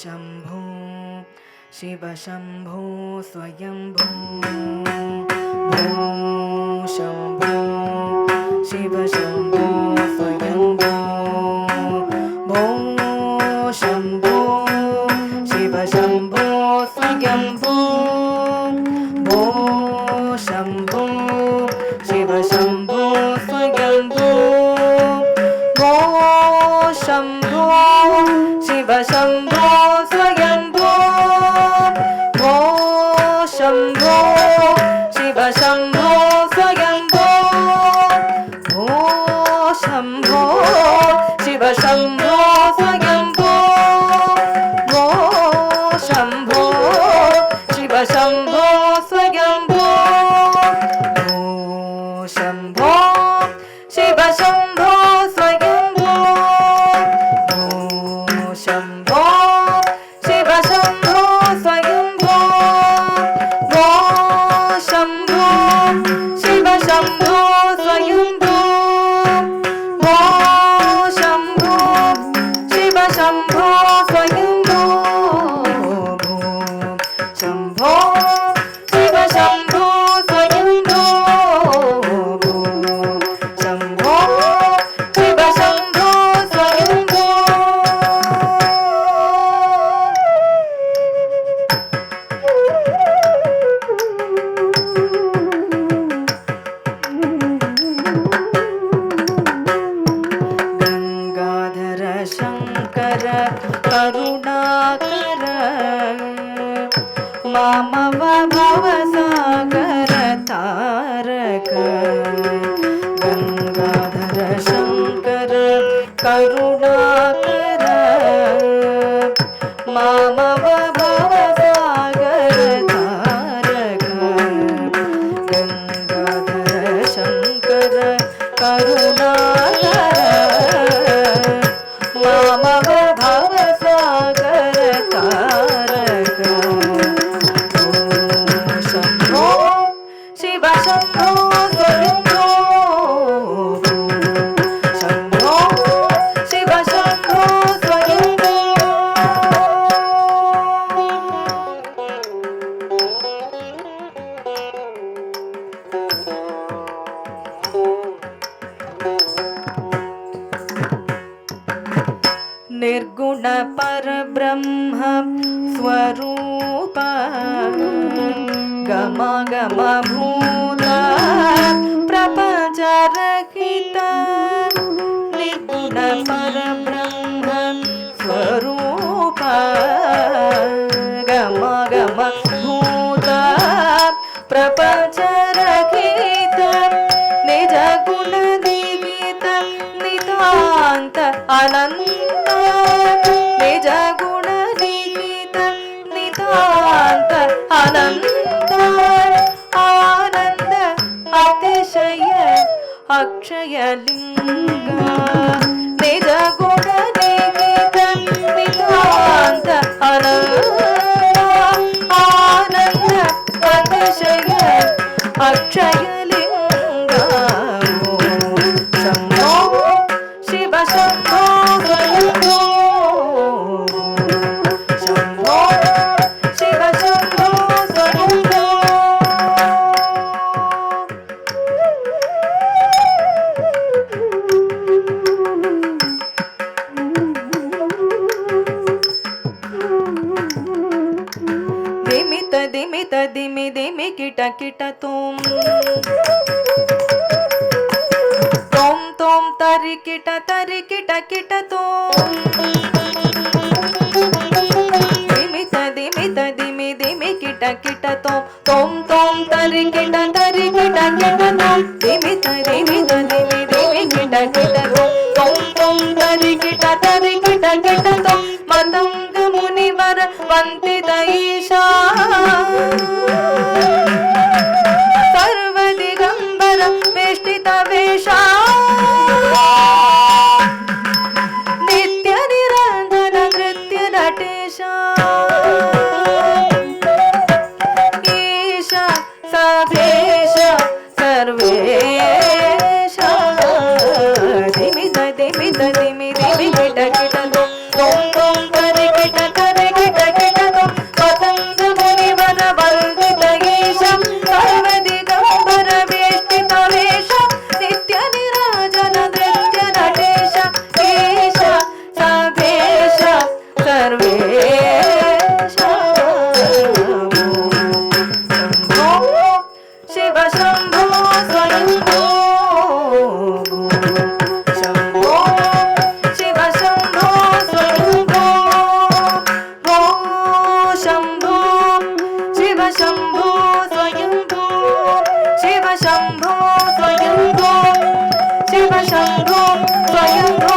शम्भो शिव शम्भो स्वयम्भो भो शम्भो शिव शम्भो स्वयम्भो भो शम्भो शिव शम्भो स्वयम्भो भो शम्भो शिव शम्भो स्वयम्भो भो शम्भो शिव शम्भो स्वयम्भो भो शम्भो शिव शम्भो स्वयम्भो भो शम्भो शिव शम्भो स्वयम्भो भो शम्भो शिव शम्भो स्वयम्भो भो शम्भो शिव शम्भो स्वयम्भो भो शम्भो शिव शम्भो स्वयम्भो भो शम्भो शिव शम्भो स्वयम्भो भो शम्भो शिव शम्भो स्वयम्भो भो शम्भो शिव शम्भो स्वयम्भो भो शम्भो शिव शम्भो स्वयम्भो गंगाधर शंकर करुणाकर मामव भवसागर तारक गंगाधर शंकर करुणाकर मामव भवसागर तारक गंगाधर शंकर करुणाकर मामव भवसागर तारक शम्भो शिव शम्भो स्वयम्भो शम्भो शिव शम्भो स्वयम्भो निर्गुण परब्रह्म स्वरूप गम गम भूत प्रपंच रहित निर्गुण परब्रह्म स्वरूप गम गम भूत प्रपंच रहित निज गुण दीपित नितांत अनंत निज गुण दीपित नितांत अनंत आनंद अतिशय अक्षय लिंग निज गुण दीपित नितांत अनंत आनंद अतिशय अक्षय लिंग शम्भो शिव शम्भो स्वयम्भो शम्भो शिव शम्भो स्वयम्भो दिमित दिमित दिमि दिमि किट किट तुम तोम तरि किट किट तुम दिमित दिमित दिमि दिमि किट किट तुम तरि किट किट तुम दिमित दिमित दिमि दिमि किट तुम तरि किट किट तुम मतंग मुनिवर वंदित ईशा सर्व दिगंबर वेष्टित वेशा नित्य निरंजन नृत्य नटेशा ईशा सभे శంభో స్వయంభో